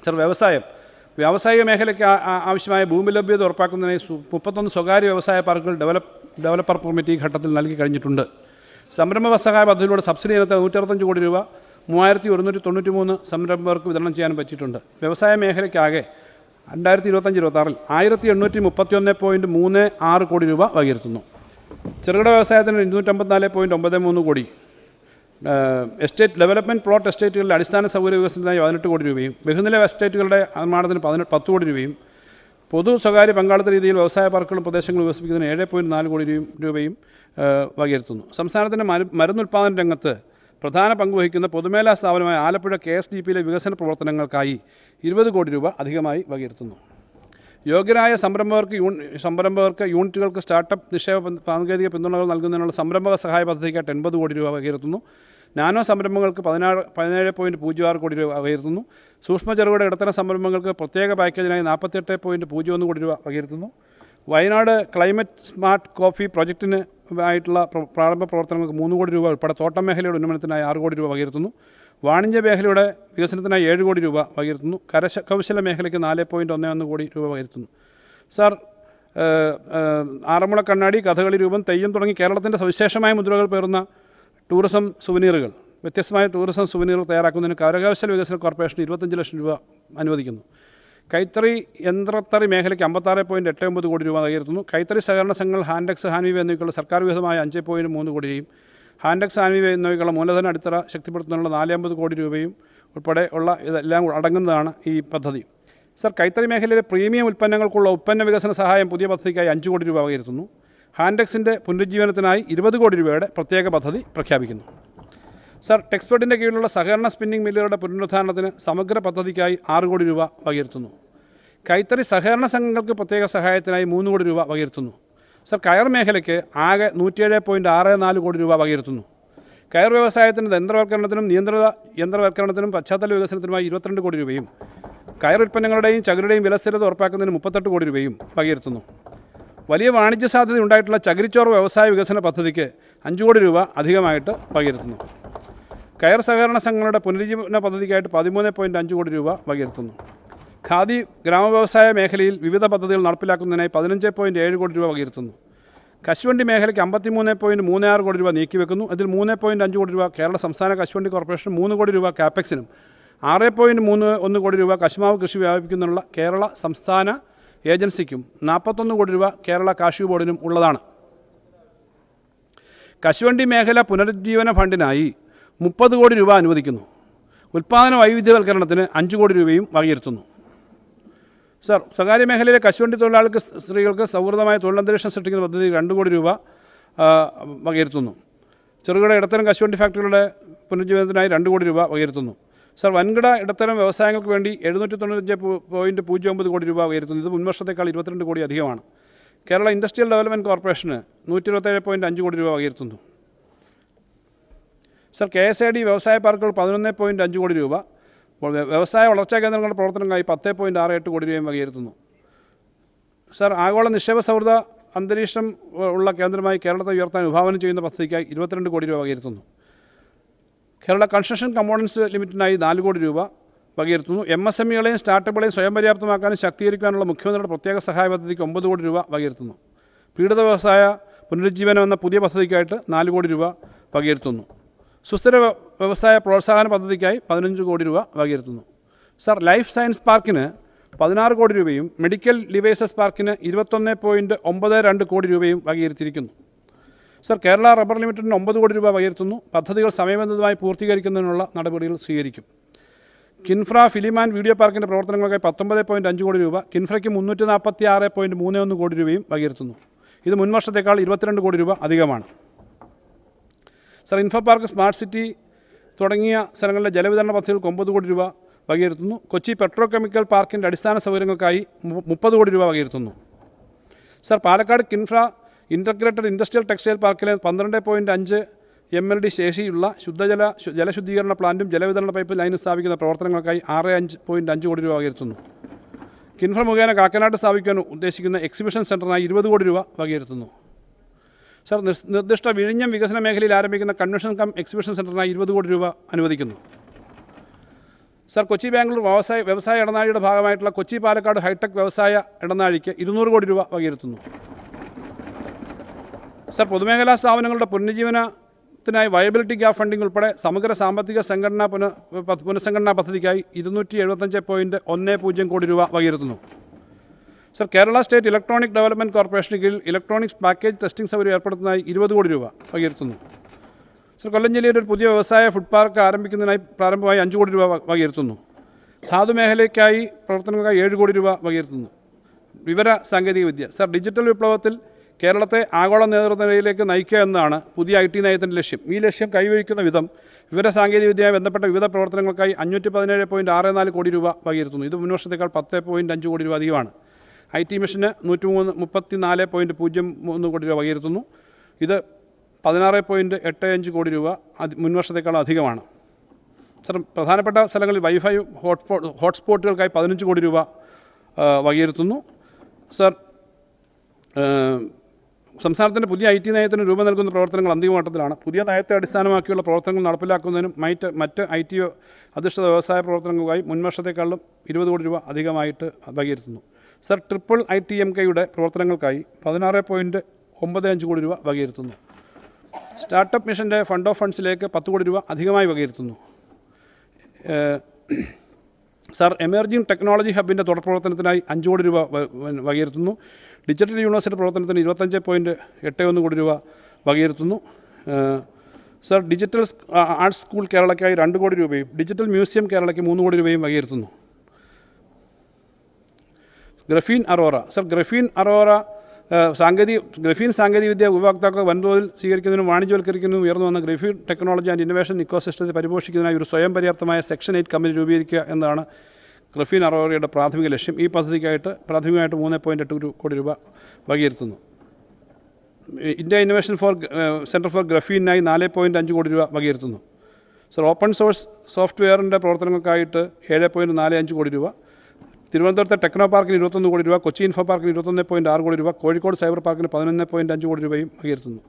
Sir, വ്യാവസായിക മേഖലയ്ക്ക് ആവശ്യമായ ഭൂമി ലഭ്യത ഉറപ്പാക്കുന്നതിനായി 31 സ്വകാര്യ വ്യവസായ പാർക്കുകൾ ഡെവലപ്പർ പെർമിറ്റ് ഈ ഘട്ടത്തിൽ നൽകി കഴിഞ്ഞിട്ടുണ്ട്. സംരംഭക സഹായ പദ്ധതിയിലൂടെ സബ്സിഡി ഇനത്തിൽ 165 കോടി രൂപ 3193 സംരംഭകർക്ക് വിതരണം ചെയ്യാൻ പറ്റിയിട്ടുണ്ട്. വ്യവസായ മേഖലയ്ക്കാകെ 2025-26 1831.36 കോടി രൂപ വകയിരുത്തുന്നു. ചെറുകിട വ്യവസായത്തിന് 254.93 കോടി, എസ്റ്റേറ്റ് ഡെവലപ്മെൻറ്റ് പ്ലോട്ട് എസ്റ്റേറ്റുകളുടെ അടിസ്ഥാന സൗകര്യ വികസനത്തിനായി 18 കോടി രൂപയും, ബഹുനില എസ്റ്റേറ്റുകളുടെ നിർമ്മാണത്തിന് 10 കോടി രൂപയും, പൊതു സ്വകാര്യ പങ്കാളിത്ത രീതിയിൽ വ്യവസായ പാർക്കുകളും പ്രദേശങ്ങളും വികസിപ്പിക്കുന്നതിന് 7.4 കോടി രൂപയും വകയിരുത്തുന്നു. സംസ്ഥാനത്തിൻ്റെ മരുന്നുൽപ്പാദന രംഗത്ത് പ്രധാന പങ്ക് വഹിക്കുന്ന പൊതുമേഖലാ സ്ഥാപനമായ ആലപ്പുഴ KSDPയിലെ വികസന പ്രവർത്തനങ്ങൾക്കായി 20 കോടി രൂപ അധികമായി വകയിരുത്തുന്നു. യോഗ്യരായ സംരംഭകർക്ക് യൂണിറ്റുകൾക്ക് സ്റ്റാർട്ടപ്പ് നിക്ഷേപ സാങ്കേതിക പിന്തുണകൾ നൽകുന്നതിനുള്ള സംരംഭക സഹായ പദ്ധതിക്കായിട്ട് 80 കോടി രൂപ വകയിരുത്തുന്നു. നാനോ സംരംഭങ്ങൾക്ക് 17.06 കോടി രൂപ വകയിരുത്തുന്നു. സൂക്ഷ്മ ചെറുകിട ഇടത്തര സംരംഭങ്ങൾക്ക് പ്രത്യേക പാക്കേജിനായി 48.01 കോടി രൂപ വകയിരുത്തുന്നു. വയനാട് ക്ലൈമറ്റ് സ്മാർട്ട് കോഫി പ്രോജക്റ്റിന് ആയിട്ടുള്ള പ്രാരംഭ പ്രവർത്തനങ്ങൾക്ക് 3 കോടി രൂപ ഉൾപ്പെടെ തോട്ടം മേഖലയുടെ ഉന്നമനത്തിനായി 6 കോടി രൂപ വകയിരുത്തുന്നു. വാണിജ്യ മേഖലയുടെ വികസനത്തിനായി 7 കോടി രൂപ വകയിരുത്തുന്നു. കരകൗശല മേഖലയ്ക്ക് 4.11 കോടി രൂപ വകയിരുത്തുന്നു. സാർ, ആറന്മുള കണ്ണാടി, കഥകളി രൂപം, തെയ്യം തുടങ്ങി കേരളത്തിൻ്റെ സവിശേഷമായ മുദ്രകൾ പേറുന്ന ടൂറിസം സുവനീറുകൾ, വ്യത്യസ്തമായ ടൂറിസം സുവനീറുകൾ തയ്യാറാക്കുന്നതിന് കരകൗശല വികസന കോർപ്പറേഷൻ 25 ലക്ഷം രൂപ അനുവദിക്കുന്നു. കൈത്തറി യന്ത്രത്തറി മേഖലയ്ക്ക് 56.89 കോടി രൂപ വകയിരുത്തുന്നു. കൈത്തറി സഹകരണ സംഘങ്ങൾ ഹാൻഡെക്സ്, ഹാൻവീവ് എന്നിവയ്ക്കുള്ള സർക്കാർ വിഹിതമായ 5.3 കോടിയും, ഹാൻഡെക്സ്, ഹാൻവീവ് എന്നിവയ്ക്കുള്ള മൂലധന അടിത്തറ ശക്തിപ്പെടുത്തുന്നതിനുള്ള 450 കോടി രൂപയും ഉൾപ്പെടെ ഉള്ള ഇതെല്ലാം അടങ്ങുന്നതാണ് ഈ പദ്ധതി. സർ, കൈത്തറി മേഖലയിലെ പ്രീമിയം ഉൽപ്പന്നങ്ങൾക്കുള്ള ഉൽപ്പന്ന വികസന സഹായം പുതിയ പദ്ധതിക്കായി 5 കോടി രൂപ വകയിരുത്തുന്നു. ഹാൻഡെക്സിൻ്റെ പുനരുജ്ജീവനത്തിനായി 20 കോടി രൂപയുടെ പ്രത്യേക പദ്ധതി പ്രഖ്യാപിക്കുന്നു. സർ, ടെക്സ്പെർട്ടിൻ്റെ കീഴിലുള്ള സഹകരണ സ്പിന്നിംഗ് മില്ലുകളുടെ പുനരുദ്ധാരണത്തിന് സമഗ്ര പദ്ധതിക്കായി 6 കോടി രൂപ വകയിരുത്തുന്നു. കൈത്തറി സഹകരണ സംഘങ്ങൾക്ക് പ്രത്യേക സഹായത്തിനായി 3 കോടി രൂപ വകയിരുത്തുന്നു. സർ, കയർ മേഖലയ്ക്ക് ആകെ 107.64 കോടി രൂപ വകയിരുത്തുന്നു. കയർ വ്യവസായത്തിൻ്റെ യന്ത്രവൽക്കരണത്തിനും നിയന്ത്രിത യന്ത്രവൽക്കരണത്തിനും പശ്ചാത്തല വികസനത്തിനുമായി 22 കോടി രൂപയും, കയർ ഉൽപ്പന്നങ്ങളുടെയും ചകിരിയുടെയും വിലസ്ഥിരത ഉറപ്പാക്കുന്നതിന് 38 കോടി രൂപയും വകയിരുത്തുന്നു. വലിയ വാണിജ്യ സാധ്യത ഉണ്ടായിട്ടുള്ള ചകിരിച്ചോറ് വ്യവസായ വികസന പദ്ധതിക്ക് 5 കോടി രൂപ അധികമായിട്ട് വകയിരുത്തുന്നു. കയർ സഹകരണ സംഘങ്ങളുടെ പുനരുജ്ജീവന പദ്ധതിക്കായിട്ട് 13.5 കോടി രൂപ വകയിരുത്തുന്നു. ഖാദി ഗ്രാമവ്യവസായ മേഖലയിൽ വിവിധ പദ്ധതികൾ നടപ്പിലാക്കുന്നതിനായി 15.7 കോടി രൂപ വകയിരുത്തുന്നു. കശുവണ്ടി മേഖലയ്ക്ക് 53.36 കോടി രൂപ നീക്കിവെക്കുന്നു. അതിൽ 3.5 കോടി രൂപ കേരള സംസ്ഥാന കശുവണ്ടി കോർപ്പറേഷൻ, 3 കോടി രൂപ കാപ്പെക്സിനും 6.31 കോടി രൂപ കശുമാവ് കൃഷി വ്യാപിപ്പിക്കുന്നതിനുള്ള കേരള സംസ്ഥാന ഏജൻസിക്കും 41 കോടി രൂപ കേരള കാഷ്യൂ ബോർഡിനും ഉള്ളതാണ്. കശുവണ്ടി മേഖല പുനരുജ്ജീവന ഫണ്ടിനായി 30 കോടി രൂപ അനുവദിക്കുന്നു. ഉൽപ്പാദന വൈവിധ്യവൽക്കരണത്തിന് 5 കോടി രൂപയും വകയിരുത്തുന്നു. സർ, സ്വകാര്യ മേഖലയിലെ കശുവണ്ടി സ്ത്രീകൾക്ക് സൗഹൃദമായ തൊഴിലന്തരീക്ഷം സൃഷ്ടിക്കുന്ന പദ്ധതി 2 കോടി രൂപ വകയിരുത്തുന്നു. ചെറുകിട ഇടത്തരം കശുവണ്ടി ഫാക്ടറികളുടെ പുനരുജ്ജീവനത്തിനായി 2 കോടി രൂപ വകയിരുത്തുന്നു. സർ, വൻകിട ഇടത്തരം വ്യവസായങ്ങൾക്ക് വേണ്ടി 795.09 കോടി രൂപ വകയിരുത്തുന്നു. ഇത് മുൻവർഷത്തേക്കാൾ 22 കോടി അധികമാണ്. കേരള ഇൻഡസ്ട്രിയൽ ഡെവലപ്മെൻറ്റ് കോർപ്പറേഷന് 127.5 കോടി രൂപ വകയിരുത്തുന്നു. സർ, KSID വ്യവസായ പാർക്കുകൾ 11.5 കോടി രൂപ, വ്യവസായ വളർച്ചാ കേന്ദ്രങ്ങളുടെ പ്രവർത്തനങ്ങൾക്കായി 10.68 കോടി രൂപയും വകയിരുത്തുന്നു. സർ, ആഗോള നിക്ഷേപ സൗഹൃദ അന്തരീക്ഷം ഉള്ള കേന്ദ്രമായി കേരളത്തെ ഉയർത്താൻ വിഭാവനം ചെയ്യുന്ന പദ്ധതിക്കായി 22 കോടി രൂപ വകയിരുത്തുന്നു. കേരള കൺസ്ട്രക്ഷൻ കമ്പോണൻസ് ലിമിറ്റിനായി 4 കോടി രൂപ വകയിരുത്തുന്നു. MSMEകളെയും സ്റ്റാർട്ടപ്പുകളെയും സ്വയം പര്യാപ്തമാക്കാനും ശാക്തീകരിക്കാനുള്ള മുഖ്യമന്ത്രിയുടെ പ്രത്യേക സഹായ പദ്ധതിക്ക് 9 കോടി രൂപ വകയിരുത്തുന്നു. പീഡിത വ്യവസായ പുനരുജ്ജീവനം എന്ന പുതിയ പദ്ധതിക്കായിട്ട് 4 കോടി രൂപ വകയിരുത്തുന്നു. സുസ്ഥിര വ്യവസായ പ്രോത്സാഹന പദ്ധതിക്കായി 15 കോടി രൂപ വകയിരുത്തുന്നു. സർ, ലൈഫ് സയൻസ് പാർക്കിന് 16 കോടി രൂപയും മെഡിക്കൽ ഡിവൈസസ് പാർക്കിന് 21.92 കോടി രൂപയും വകയിരുത്തിയിരിക്കുന്നു. സർ, കേരള റബ്ബർ ലിമിറ്റഡിന് 9 കോടി രൂപ വകയിരുത്തുന്നു. പദ്ധതികൾ സമയബന്ധിതമായി പൂർത്തീകരിക്കുന്നതിനുള്ള നടപടികൾ സ്വീകരിക്കും. കിൻഫ്ര ഫിലിം ആൻഡ് വീഡിയോ പാർക്കിൻ്റെ പ്രവർത്തനങ്ങൾക്കായി 19.5 കോടി രൂപ, കിൻഫ്രയ്ക്ക് 346.31 കോടി രൂപയും വകയിരുത്തുന്നു. ഇത് മുൻവർഷത്തേക്കാൾ 22 കോടി രൂപ അധികമാണ്. Sir, info park, smart city തുടങ്ങിയ സ്ഥലങ്ങളിലെ ജലവിതരണ പദ്ധതികൾക്ക് 9 കോടി രൂപ വകയിരുത്തുന്നു. കൊച്ചി പെട്രോ കെമിക്കൽ പാർക്കിൻ്റെ അടിസ്ഥാന സൗകര്യങ്ങൾക്കായി 30 കോടി രൂപ വകയിരുത്തുന്നു. Sir, Palakkad KINFRA integrated industrial textile പാർക്കിലെ 12.5 MLD ശേഷിയുള്ള ജലശുദ്ധീകരണ പ്ലാന്റും ജലവിതരണ പൈപ്പ് ലൈനും സ്ഥാപിക്കുന്ന പ്രവർത്തനങ്ങൾക്കായി 6.5 കോടി രൂപ വകയിരുത്തുന്നു. കിൻഫ്ര മുഖേന കാക്കനാട് സ്ഥാപിക്കാൻ ഉദ്ദേശിക്കുന്ന എക്സിബിഷൻ സെൻ്ററിനായി 20 കോടി രൂപ വകയിരുത്തുന്നു. സർ, നിർദ്ദിഷ്ട വിഴിഞ്ഞം വികസന മേഖലയിൽ ആരംഭിക്കുന്ന കൺവെൻഷൻ കം എക്സിബിഷൻ സെൻ്ററിനായി 20 കോടി രൂപ അനുവദിക്കുന്നു. സർ, കൊച്ചി ബാംഗ്ലൂർ വ്യവസായ ഇടനാഴിയുടെ ഭാഗമായിട്ടുള്ള കൊച്ചി പാലക്കാട് ഹൈടെക് വ്യവസായ ഇടനാഴിക്ക് 200 കോടി രൂപ വകയിരുത്തുന്നു. സർ, പൊതുമേഖലാ സ്ഥാപനങ്ങളുടെ പുനരുജ്ജീവനത്തിനായി വയബിലിറ്റി ഗ്യാപ് ഫണ്ടിംഗ് ഉൾപ്പെടെ സമഗ്ര സാമ്പത്തിക പുനഃസംഘടനാ പദ്ധതിക്കായി 275.10 കോടി രൂപ വകയിരുത്തുന്നു. Sir, Kerala state electronic development corporation കീഴിൽ ഇലക്ട്രോണിക്സ് പാക്കേജ് ടെസ്റ്റിംഗ് സൗകര്യം ഏർപ്പെടുത്തുന്നതിനായി 20 കോടി രൂപ വകയിരുത്തുന്നു. സർ, കൊല്ലം ജില്ലയിൽ ഒരു പുതിയ വ്യവസായ ഫുഡ് പാർക്ക് ആരംഭിക്കുന്നതിനായി പ്രാരംഭമായി 5 കോടി രൂപ വകയിരുത്തുന്നു. ധാതു മേഖലയ്ക്കായി പ്രവർത്തനങ്ങൾക്കായി 7 കോടി രൂപ വകയിരുത്തുന്നു. വിവര സാങ്കേതികവിദ്യ. സർ, ഡിജിറ്റൽ വിപ്ലവത്തിൽ കേരളത്തെ ആഗോള നേതൃനിരയിലേക്ക് നയിക്കുക എന്നതാണ് പുതിയ IT നയത്തിൻ്റെ ലക്ഷ്യം. ഈ ലക്ഷ്യം കൈവരിക്കുന്ന വിധം വിവര സാങ്കേതികവിദ്യയുമായി ബന്ധപ്പെട്ട വിവിധ പ്രവർത്തനങ്ങൾക്കായി 517.64 കോടി രൂപ വകയിരുത്തുന്നു. ഇത് മുൻവർഷത്തേക്കാൾ 10.5 കോടി രൂപ അധികമാണ്. IT മിഷന് 134.03 കോടി രൂപ വകയിരുത്തുന്നു. ഇത് 16.85 കോടി രൂപ മുൻവർഷത്തേക്കാൾ അധികമാണ്. സർ, പ്രധാനപ്പെട്ട സ്ഥലങ്ങളിൽ വൈഫൈ ഹോട്ട്സ്പോട്ടുകൾക്കായി 15 കോടി രൂപ വകയിരുത്തുന്നു. സർ, സംസ്ഥാനത്തിൻ്റെ പുതിയ IT നയത്തിന് രൂപം നൽകുന്ന പ്രവർത്തനങ്ങൾ അന്തിമഘട്ടത്തിലാണ്. പുതിയ നയത്തെ അടിസ്ഥാനമാക്കിയുള്ള പ്രവർത്തനങ്ങൾ നടപ്പിലാക്കുന്നതിനും മറ്റ് IT അധിഷ്ഠിത വ്യവസായ പ്രവർത്തനങ്ങൾക്കായി മുൻവർഷത്തേക്കാളും 20 കോടി രൂപ അധികമായിട്ട് വകയിരുത്തുന്നു. സർ, ട്രിപ്പിൾ ITMKയുടെ പ്രവർത്തനങ്ങൾക്കായി 16.95 കോടി രൂപ വകയിരുത്തുന്നു. സ്റ്റാർട്ടപ്പ് മിഷൻ്റെ ഫണ്ട് ഓഫ് ഫണ്ട്സിലേക്ക് 10 കോടി രൂപ അധികമായി വകയിരുത്തുന്നു. സർ, എമർജിംഗ് ടെക്നോളജി ഹബിൻ്റെ തുടർപ്രവർത്തനത്തിനായി 5 കോടി രൂപ വകയിരുത്തുന്നു. ഡിജിറ്റൽ യൂണിവേഴ്സിറ്റി പ്രവർത്തനത്തിന് 25.81 കോടി രൂപ വകയിരുത്തുന്നു. സർ, ഡിജിറ്റൽ ആർട്സ് സ്കൂൾ കേരളയ്ക്കായി 2 കോടി രൂപയും ഡിജിറ്റൽ മ്യൂസിയം കേരളയ്ക്ക് 3 കോടി രൂപയും വകയിരുത്തുന്നു. ഗ്രഫീൻ അറോറ. സർ, ഗ്രഫീൻ സാങ്കേതികവിദ്യ ഉപഭോക്താക്കൾ വൻതോതിൽ സ്വീകരിക്കുന്നതിനും വാണിജ്യവൽക്കരിക്കുന്നതിനും ഉയർന്നു വന്ന ഗ്രഫീൻ ടെക്നോളജി ആൻഡ് ഇന്നോവേഷൻ ഇക്കോസിസ്റ്റത്തെ പരിപോഷിക്കുന്നതിനായി ഒരു സ്വയം പര്യാപ്തമായ സെക്ഷൻ 8 കമ്പനി രൂപീകരിക്കുക എന്നതാണ് ഗ്രഫീൻ അറോറയുടെ പ്രാഥമിക ലക്ഷ്യം. ഈ പദ്ധതിക്കായിട്ട് പ്രാഥമികമായിട്ട് 3.8 കോടി രൂപ വകയിരുത്തുന്നു. ഇന്ത്യ ഇന്നോവേഷൻ സെൻറ്റർ ഫോർ ഗ്രഫീനായി 4.5 കോടി രൂപ വകയിരുത്തുന്നു. സർ, ഓപ്പൺ സോഴ്സ് സോഫ്റ്റ്വെയറിൻ്റെ പ്രവർത്തനങ്ങൾക്കായിട്ട് 7.45 കോടി രൂപ. തിരുവനന്തപുരത്തെ ടെക്നോ പാർക്കിന് 21 കോടി രൂപ, കൊച്ചി ഇൻഫോ പാർക്കിന് 21.6 കോടി രൂപ, കോഴിക്കോട് സൈബർ പാർക്കിന് 11.5 കോടി രൂപയും വകയിരുത്തുന്നു.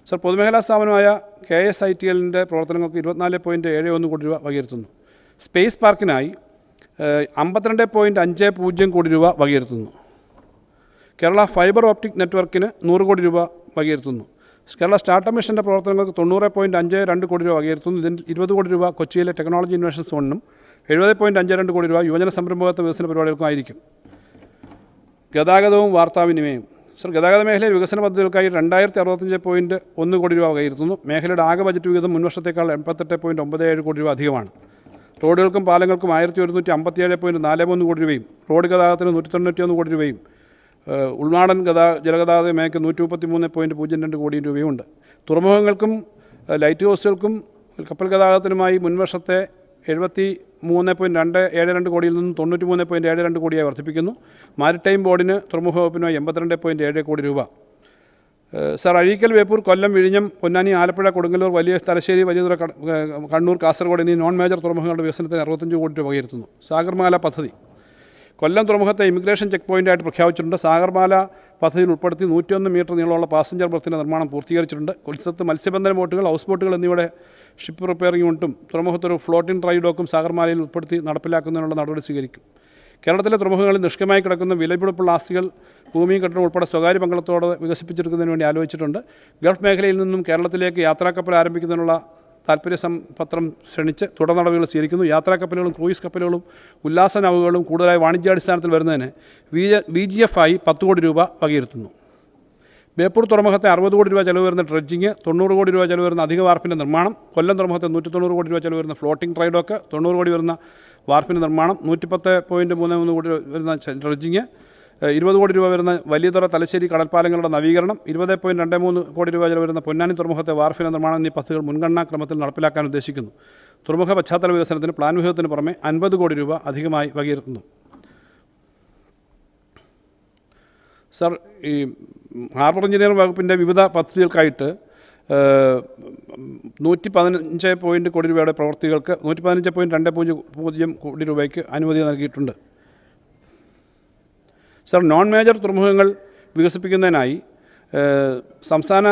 സർ, പൊതുമേഖലാ സ്ഥാപനമായ KSITLൻ്റെ പ്രവർത്തനങ്ങൾക്ക് 24.71 കോടി രൂപ വകയിരുത്തുന്നു. സ്പേസ് പാർക്കിനായി 52.50 കോടി രൂപ വകയിരുത്തുന്നു. കേരള ഫൈബർ ഓപ്റ്റിക് നെറ്റ്വർക്കിന് 100 കോടി രൂപ വകയിരുത്തുന്നു. കേരള സ്റ്റാർട്ടപ്പ് മിഷൻ്റെ പ്രവർത്തനങ്ങൾക്ക് 90.52 കോടി രൂപ വകയിരുത്തുന്നു. ഇതിന് 20 കോടി രൂപ കൊച്ചിയിലെ ടെക്നോളജി ഇന്നോവേഷൻ സോണിനും 70.52 കോടി രൂപ യുവജന സംരംഭകത്വ വികസന പരിപാടികൾക്കുമായിരിക്കും. ഗതാഗതവും വാർത്താവിനിമയവും. സർ, ഗതാഗത മേഖലയിൽ വികസന പദ്ധതികൾക്കായി 2065.1 കോടി രൂപ വകയിരുത്തുന്നു. മേഖലയുടെ ആകെ ബജറ്റ് വിഹിതം മുൻവർഷത്തേക്കാൾ 88.97 കോടി രൂപ അധികമാണ്. റോഡുകൾക്കും പാലങ്ങൾക്കും 1157.43 കോടി രൂപയും റോഡ് ഗതാഗതത്തിന് 191 കോടി രൂപയും ഉൾനാടൻ ജലഗതാഗത മേഖലയ്ക്ക് 133.02 കോടി രൂപയും ഉണ്ട്. തുറമുഖങ്ങൾക്കും ലൈറ്റ് ഹൗസുകൾക്കും കപ്പൽ ഗതാഗതത്തിനുമായി മുൻവർഷത്തെ 73.272 കോടിയിൽ നിന്നും 93.72 കോടിയായി വർദ്ധിപ്പിക്കുന്നു. മാരിടൈം ബോർഡിന് തുറമുഖ വകുപ്പിനുമായി 82.7 കോടി രൂപ. സർ, അഴീക്കൽ, വേപ്പൂർ, കൊല്ലം, വിഴിഞ്ഞം, പൊന്നാനി, ആലപ്പുഴ, കൊടുങ്ങല്ലൂർ, വലിയ തലശ്ശേരി, വലിയതുറ, കണ്ണൂർ, കാസർഗോഡ് എന്നീ നോൺ മേജർ തുറമുഖങ്ങളുടെ വികസനത്തിന് 65 കോടി രൂപ വകയിരുത്തുന്നു. സാഗർമാല പദ്ധതി. കൊല്ലം തുറമുഖത്തെ ഇമിഗ്രേഷൻ ചെക്ക് പോയിൻ്റായിട്ട് പ്രഖ്യാപിച്ചിട്ടുണ്ട്. സാഗർമാല പദ്ധതിയിൽ ഉൾപ്പെടുത്തി 101 മീറ്റർ നീളമുള്ള പാസഞ്ചർ ബർത്തിൻ്റെ നിർമ്മാണം പൂർത്തീകരിച്ചിട്ടുണ്ട്. കൊൽക്കത്ത മത്സ്യബന്ധന ബോട്ടുകൾ, ഹൗസ് ബോട്ടുകൾ എന്നിവയുടെ ഷിപ്പ് റിപ്പയറിംഗ് യൂണിറ്റും തുറമുഖത്തൊരു ഫ്ലോട്ടിംഗ് ഡ്രൈ ഡോക്കും സാഗർമാലയിൽ ഉൾപ്പെടുത്തി നടപ്പിലാക്കുന്നതിനുള്ള നടപടി സ്വീകരിക്കും. കേരളത്തിലെ തുറമുഖങ്ങളിൽ നിഷ്ക്രമമായി കിടക്കുന്ന വിലപിടിപ്പുള്ള ആസ്തികൾ, ഭൂമിയും കെട്ടിടം ഉൾപ്പെടെ സ്വകാര്യ പങ്കാളിത്തത്തോടെ വികസിപ്പിച്ചെടുക്കുന്നതിന് വേണ്ടി ആലോചിച്ചിട്ടുണ്ട്. ഗൾഫ് മേഖലയിൽ നിന്നും കേരളത്തിലേക്ക് യാത്രാക്കപ്പൽ ആരംഭിക്കുന്നതിനുള്ള താൽപ്പര്യപത്രം ക്ഷണിച്ച് തുടർ നടപടികൾ സ്വീകരിക്കുന്നു. യാത്രാക്കപ്പലുകളും ക്രൂയിസ് കപ്പലുകളും ഉല്ലാസ നൗകകളും കൂടുതലായി വാണിജ്യാടിസ്ഥാനത്തിൽ വരുന്നതിന് VGF ആയി 10 കോടി രൂപ വകയിരുത്തുന്നു. ബേപ്പൂർ തുറമുഖത്തെ 60 കോടി രൂപ ചെലവ് വരുന്ന ഡ്രഡ്ജിങ്, 90 കോടി രൂപ ചെലവ് വരുന്ന അധിക വാർപ്പിൻ്റെ നിർമ്മാണം, കൊല്ലം തുറമുഖത്തെ 190 കോടി രൂപ ചെലവ് വരുന്ന ഫ്ലോട്ടിംഗ് ഡ്രൈ ഡോക്ക്, 90 കോടി വരുന്ന വാർപ്പിൻ്റെ നിർമ്മാണം, 110.33 കോടി വരുന്ന ഡ്രഡ്ജിങ്, 20 കോടി രൂപ വരുന്ന വലിയതുറ തലശ്ശേരി കടൽപ്പാലങ്ങളുടെ നവീകരണം, 20.23 കോടി രൂപ ചെലവ് വരുന്ന പൊന്നാനി തുറമുഖത്തെ വാർപ്പിൻ്റെ നിർമ്മാണം എന്നീ പദ്ധതികൾ മുൻഗണനാ ക്രമത്തിൽ നടപ്പിലാക്കാൻ ഉദ്ദേശിക്കുന്നു. തുറമുഖ പശ്ചാത്തല വികസനത്തിന് പ്ലാൻ വിഹിതത്തിന് പുറമെ 50 കോടി രൂപ അധികമായി വകയിരുത്തുന്നു. സർ, ഈ ഹാർബർ എഞ്ചിനീയറിംഗ് വകുപ്പിൻ്റെ വിവിധ പദ്ധതികൾക്കായിട്ട് 115 കോടി രൂപയുടെ പ്രവൃത്തികൾക്ക് 115.20 കോടി രൂപയ്ക്ക് അനുമതി നൽകിയിട്ടുണ്ട്. സർ, നോൺ മേജർ തുറമുഖങ്ങൾ വികസിപ്പിക്കുന്നതിനായി സംസ്ഥാന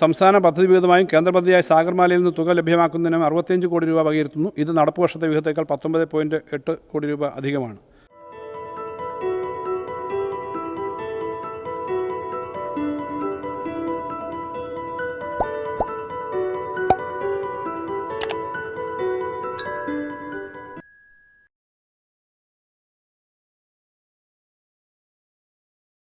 സംസ്ഥാന പദ്ധതി വിഹിതമായും കേന്ദ്ര പദ്ധതിയായ സാഗർമാലയിൽ നിന്ന് തുക ലഭ്യമാക്കുന്നതിനും 65 കോടി രൂപ വകയിരുത്തുന്നു. ഇത് നടപ്പ് വർഷത്തെ വിഹിതത്തേക്കാൾ 19.8 കോടി രൂപ അധികമാണ്.